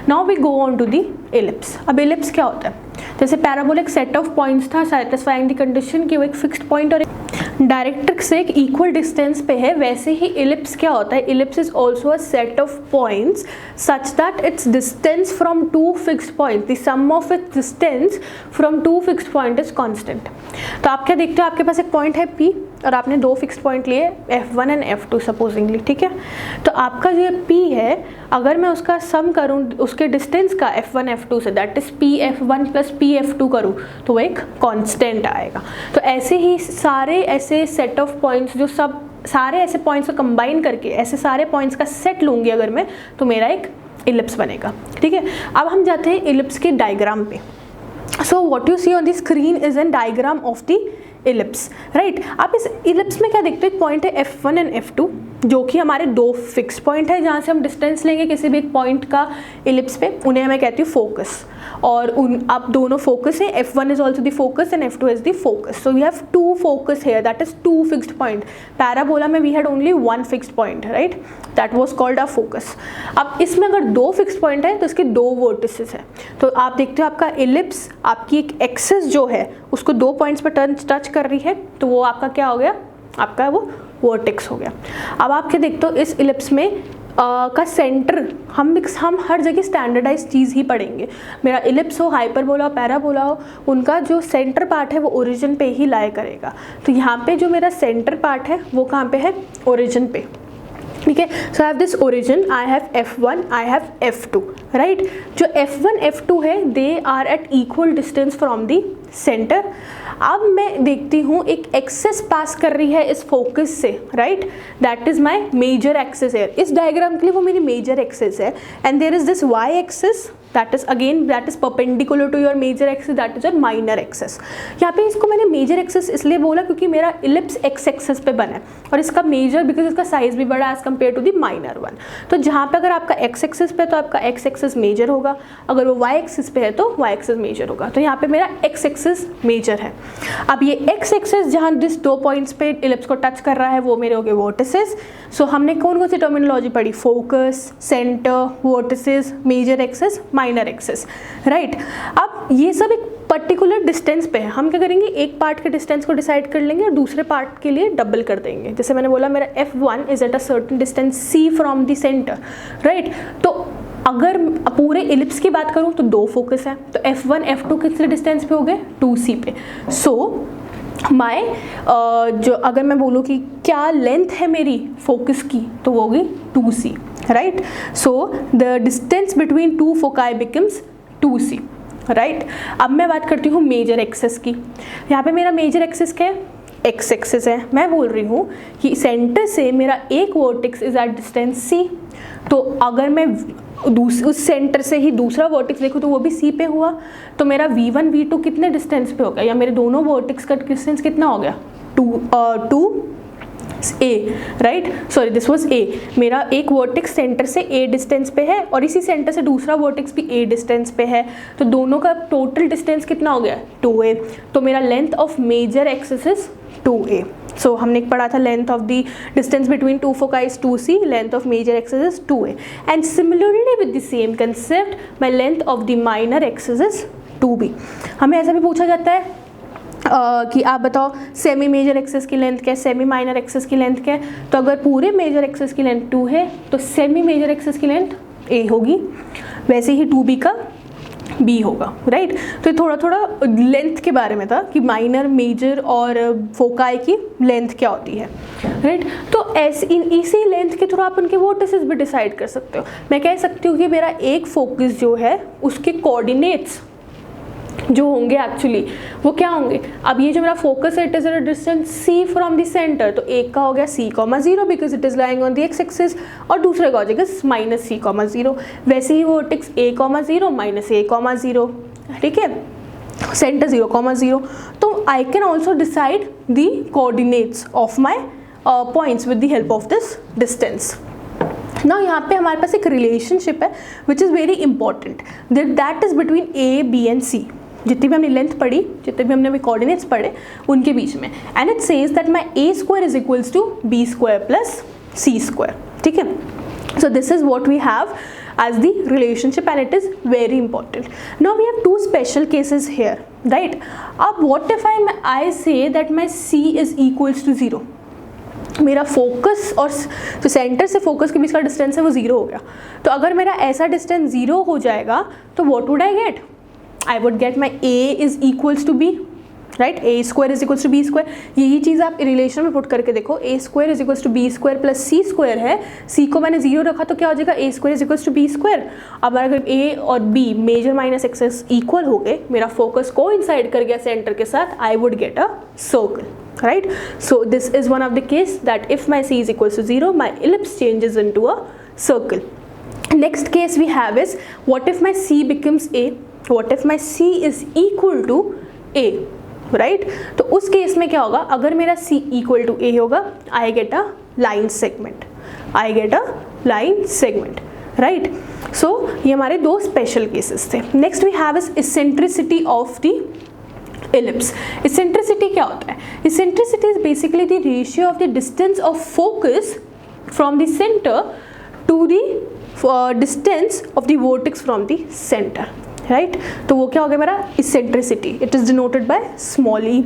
Now we go on to the ellipse. अब ellipse क्या होता है? जैसे पैराबोलिक सेट ऑफ पॉइंट्स था सैटिस्फाइंग द कंडीशन कि वो एक फिक्स्ड पॉइंट और डायरेक्ट्रिक्स से एक इक्वल डिस्टेंस पे है, वैसे ही इलिप्स क्या होता है? Ellipse is also a set of points such that its distance from two fixed point, the sum of its distance from two fixed point is constant. तो आप क्या देखते हो, आपके पास एक पॉइंट है P और आपने दो फिक्स्ड पॉइंट लिए F1 एंड F2 सपोजिंगली, ठीक है। तो आपका जो P है, अगर मैं उसका सम करूँ उसके डिस्टेंस का F1 F2 से, that is PF1 plus PF2 करूँ, तो वो एक कांस्टेंट आएगा। तो ऐसे ही सारे ऐसे सेट ऑफ पॉइंट्स, जो सब सारे ऐसे पॉइंट्स को कंबाइन करके ऐसे सारे पॉइंट्स का सेट लूँगी अगर मैं, तो मेरा एक इलिप्स बनेगा, ठीक है। अब हम जाते हैं इलिप्स के डायग्राम पे। So what you see on the screen is a diagram of the ellipse, right? आप इस इलिप्स में क्या देखते हो? एक पॉइंट है F1 एंड F2 जो कि हमारे दो फिक्स पॉइंट है जहाँ से हम डिस्टेंस लेंगे किसी भी एक पॉइंट का इलिप्स पे, उन्हें मैं कहती हूँ फोकस। और उन अब दोनों फोकस है, F1 is also the focus and F2 is the focus. So we have to focus here, that is two fixed point. Parabola में we had only one fixed point, right, that was called a focus. अब इसमें अगर दो fixed point है तो इसके दो vertices है। तो आप देखते हो आपका इलिप्स, आपकी एक एक्सिस जो है उसको दो पॉइंट्स पर टच कर रही है, तो वो आपका क्या हो गया? आपका वो वर्टेक्स हो गया। अब आप क्या देखते हो इस इलिप्स में का सेंटर, हम हर जगह स्टैंडर्डाइज चीज़ ही पढ़ेंगे। मेरा इलिप्स हो, हाइपरबोला हो, पैराबोला हो, उनका जो सेंटर पार्ट है वो ओरिजिन पे ही लाई करेगा। तो यहाँ पे जो मेरा सेंटर पार्ट है वो कहाँ पे है? ओरिजिन पे, ठीक है। So I have this origin, I have F1, I have F2, right. जो F1 F2 है they are at equal distance from the centre. अब मैं देखती हूँ एक एक्सेस पास कर रही है इस फोकस से, right, that is my major axis है। इस डायग्राम के लिए वो मेरी मेजर एक्सेस है and there is this y axis that is perpendicular to your major axis, that is your minor axis. यहाँ पे इसको मैंने मेजर एक्सेस इसलिए बोला क्योंकि मेरा इलिप्स एक्स एक्सेस पे बना है और इसका मेजर बिकॉज इसका साइज भी बड़ा है as compare to the minor one. तो जहाँ पे अगर आपका एक्स एक्सेस पे तो आपका एक्स एक्सेस मेजर होगा, अगर वो वाई एक्सेस पे है तो वाई एक्सेस मेजर होगा। तो यहाँ पे मेरा एक्स एक्सेस मेजर है। अब ये एक्स एक्सेस जहाँ जिस दो पॉइंट्स पे इलिप्स को टच कर रहा है वो मेरे हो गए वर्टिसेस। सो हमने कौन कौन सी टर्मिनोलॉजी पढ़ी? Focus, centre, vertices, major axis, minor axis, right. अब ये सब एक पर्टिकुलर डिस्टेंस पे है। हम क्या करेंगे? एक पार्ट के डिस्टेंस को डिसाइड कर लेंगे और दूसरे पार्ट के लिए डबल कर देंगे। जैसे मैंने बोला मेरा F1 is at a certain distance C from the centre, right. तो अगर पूरे इलिप्स की बात करूं तो दो फोकस है, तो F1 F2 कितने डिस्टेंस पे हो गए? 2C पे। सो माय जो अगर मैं बोलूँ कि क्या लेंथ है मेरी फोकस की, तो वो होगी 2C, right. So the distance between two foci becomes 2C, right. अब मैं बात करती हूँ मेजर एक्सेस की। यहाँ पे मेरा मेजर एक्सेस क्या है? एक्स एक्सेस है। मैं बोल रही हूँ कि सेंटर से मेरा एक vertex is at distance C। तो अगर मैं उस सेंटर से ही दूसरा वर्टेक्स देखूँ तो वो भी C पे हुआ, तो मेरा V1 V2 कितने डिस्टेंस पे हो गया? या मेरे दोनों वर्टेक्स का डिस्टेंस कितना हो गया? 2A, right. Sorry this was A। मेरा एक वर्टेक्स सेंटर से A डिस्टेंस पे है और इसी सेंटर से दूसरा वर्टेक्स भी A डिस्टेंस पे है, तो दोनों का टोटल डिस्टेंस कितना हो गया? 2A। तो मेरा length of major axis is 2A। So हमने पढ़ा था length of the distance between two foci is 2C, length of major axis is 2A। And similarly with the same concept my length of the minor axis is 2B। हमें ऐसा भी पूछा जाता है कि आप बताओ सेमी मेजर एक्सेस की लेंथ क्या है, सेमी माइनर एक्सेस की लेंथ क्या है। तो अगर पूरे मेजर एक्सेस की लेंथ 2 है तो सेमी मेजर एक्सेस की लेंथ A होगी, वैसे ही 2B का B होगा, राइट। तो ये थोड़ा थोड़ा लेंथ के बारे में था कि माइनर, मेजर और फोकाई की लेंथ क्या होती है, राइट। तो इसी लेंथ के थ्रू आप उनके वर्टिसेस भी डिसाइड कर सकते हो। मैं कह सकती हूँ कि मेरा एक फोकस जो है उसके कोऑर्डिनेट्स जो होंगे एक्चुअली वो क्या होंगे? अब ये जो मेरा फोकस है it is eight a distance C from the centre, तो एक का हो गया C,0 because it is lying on the x axis और दूसरे का हो जाएगा -C,0। वैसे ही वर्टेक्स A,0 -A,0, ठीक है, सेंटर 0,0। तो I can also decide the coordinates of my points with the help of this distance. ना यहाँ पे हमारे पास एक रिलेशनशिप है which is very important, that is between A, B and C। जितनी भी हमने लेंथ पढ़ी, जितने भी हमने कोऑर्डिनेट्स पढ़े उनके बीच में, and it says that my A² is equals to B² plus C², ठीक है। So this is what we have as the relationship and it is very important. Now we have two special cases here, right? अब what if I say that my C is equals to 0, मेरा focus और जो centre से focus के बीच का distance है वो 0 हो गया. तो अगर मेरा ऐसा डिस्टेंस 0 हो जाएगा तो what would I get? I would get my A is equals to B, right. A square is equals to B square. यही चीज़ आप रिलेशन में पुट करके देखो. A square is equals to B square plus C square है. C को मैंने 0 रखा तो क्या हो जाएगा? A square is equals to B square. अब अगर ए और B major minus axis equal हो गए, मेरा फोकस कोइंसाइड कर गया सेंटर के साथ, I would get a circle, right? So this is one of the case that if my C is equals to 0, my ellipse changes into a circle. Next case we have is, what if my C becomes A? What if my C is equal to A? Right? तो उस case में क्या होगा? अगर मेरा C equal to A होगा, I get a line segment. I get a line segment. Right? So ये हमारे दो special cases थे. Next we have is eccentricity of the ellipse. Eccentricity क्या होता है? Eccentricity is basically the ratio of the distance of focus from the center to the distance of the vertex from the center. Right. तो वो क्या हो गया मेरा? Eccentricity. It is denoted by small E.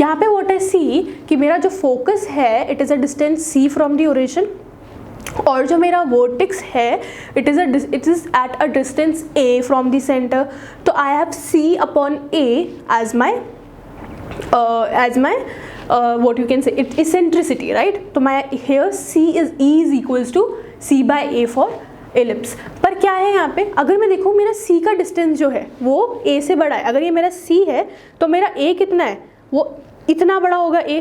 यहाँ पे व्हाट आई सी कि मेरा जो फोकस है it is a distance C from the origin, और जो मेरा वर्टेक्स है it is at a distance A from the centre. तो I have C upon A as my what you can say it eccentricity, right? तो मैं here C is E is equals to C by A for ellipse. पर क्या है यहाँ पे? अगर मैं देखूँ मेरा C का डिस्टेंस जो है वो A से बड़ा है. अगर ये मेरा C है तो मेरा A कितना है? वो इतना बड़ा होगा A,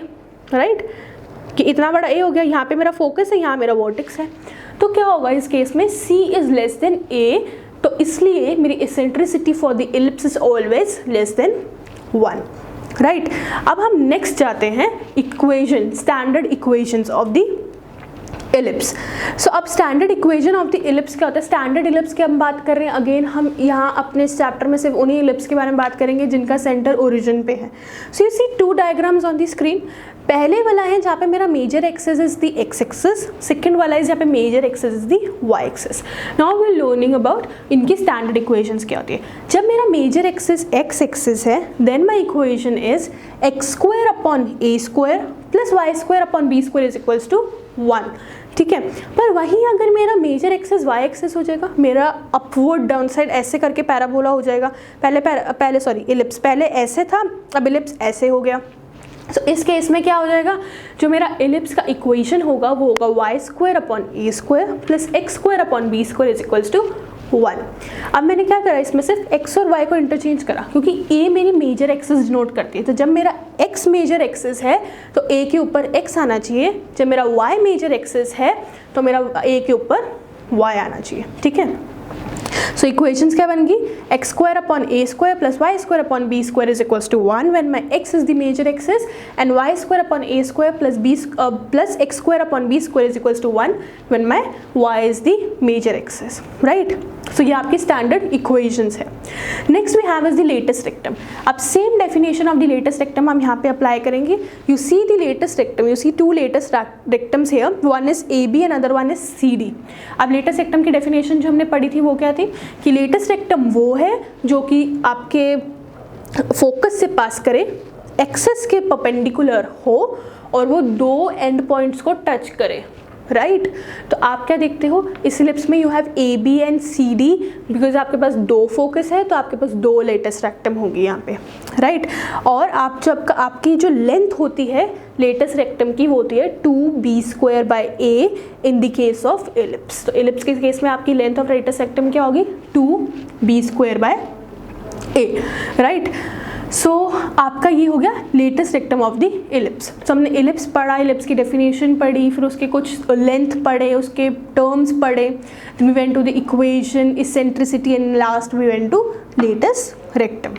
राइट? कि इतना बड़ा A हो गया. यहाँ पे मेरा फोकस है, यहाँ मेरा वर्टेक्स है. तो क्या होगा इस केस में? C is less than A. तो इसलिए मेरी eccentricity for the ellipse is always less than 1. Right. अब हम नेक्स्ट जाते हैं equation, standard equations of the ellipse. So अब standard equation of the ellipse क्या होता है? स्टैंडर्ड इलिप्स की हम बात कर रहे हैं. अगेन हम यहाँ अपने इस चैप्टर में सिर्फ उन्हीं इलिप्स के बारे में बात करेंगे जिनका सेंटर ओरिजिन पे है. So you see two diagrams on the screen. पहले वाला है जहाँ पे मेरा major axis is the X axis, second वाला है जहाँ पे major axis is the Y axis. Now we are learning about इनकी स्टैंडर्ड इक्वेशंस क्या होती है. जब मेरा मेजर एक्सेस एक्स एक्सेस है then my equation is X square upon A square plus Y square upon B square is equals to 1. ठीक है. पर वहीं अगर मेरा मेजर एक्सेस वाई एक्सेस हो जाएगा, मेरा अपवर्ड डाउन साइड ऐसे करके पैराबोला हो जाएगा. पहले सॉरी इलिप्स पहले ऐसे था, अब इलिप्स ऐसे हो गया. तो इस केस में क्या हो जाएगा? जो मेरा इलिप्स का इक्वेशन होगा वो होगा Y square upon A square plus X square upon B square is equals to 1. अब मैंने क्या करा, इसमें सिर्फ x और y को इंटरचेंज करा क्योंकि a मेरी मेजर एक्सेस डिनोट करती है. तो जब मेरा x मेजर एक्सेस है तो a के ऊपर x आना चाहिए. जब मेरा y मेजर एक्सेस है तो मेरा a के ऊपर y आना चाहिए. ठीक है. सो इक्वेशंस क्या बन गई? X square upon A square plus Y square upon B square is equals to 1 when my X is the major axis, and Y square upon A square plus X square upon B square is equals to 1 when my Y is the major axis. Right. So ये आपकी standard equations है. Next we have is the latus rectum. अब same definition of the latus rectum हम यहाँ पे apply करेंगे. You see the latus rectum, you see two latus rectums here, one is A B and other one is C D. अब latus rectum की definition जो हमने पढ़ी थी वो क्या थी कि लेटेस्ट रेक्टम वो है जो कि आपके फोकस से पास करे, एक्सेस के परपेंडिकुलर हो और वो दो एंड पॉइंट्स को टच करे. राइट. तो आप क्या देखते हो इस इलिप्स में? You have A B and C D. Because आपके पास दो फोकस है तो आपके पास दो लेटेस्ट रेक्टम होगी यहाँ पे. राइट. और आप जब आपकी जो लेंथ होती है लेटेस्ट रेक्टम की वो होती है 2b square by A in the case of ellipse. तो इलिप्स के केस में आपकी लेंथ ऑफ लेटेस्ट रेक्टम क्या होगी? 2b square by A. Right. So आपका ये हो गया latus rectum of the ellipse. तो हमने इलिप्स पढ़ा, इलिप्स की डेफिनेशन पढ़ी, फिर उसके कुछ लेंथ पढ़े, उसके टर्म्स पढ़े, we went to the equation, eccentricity, and last we went to latus rectum.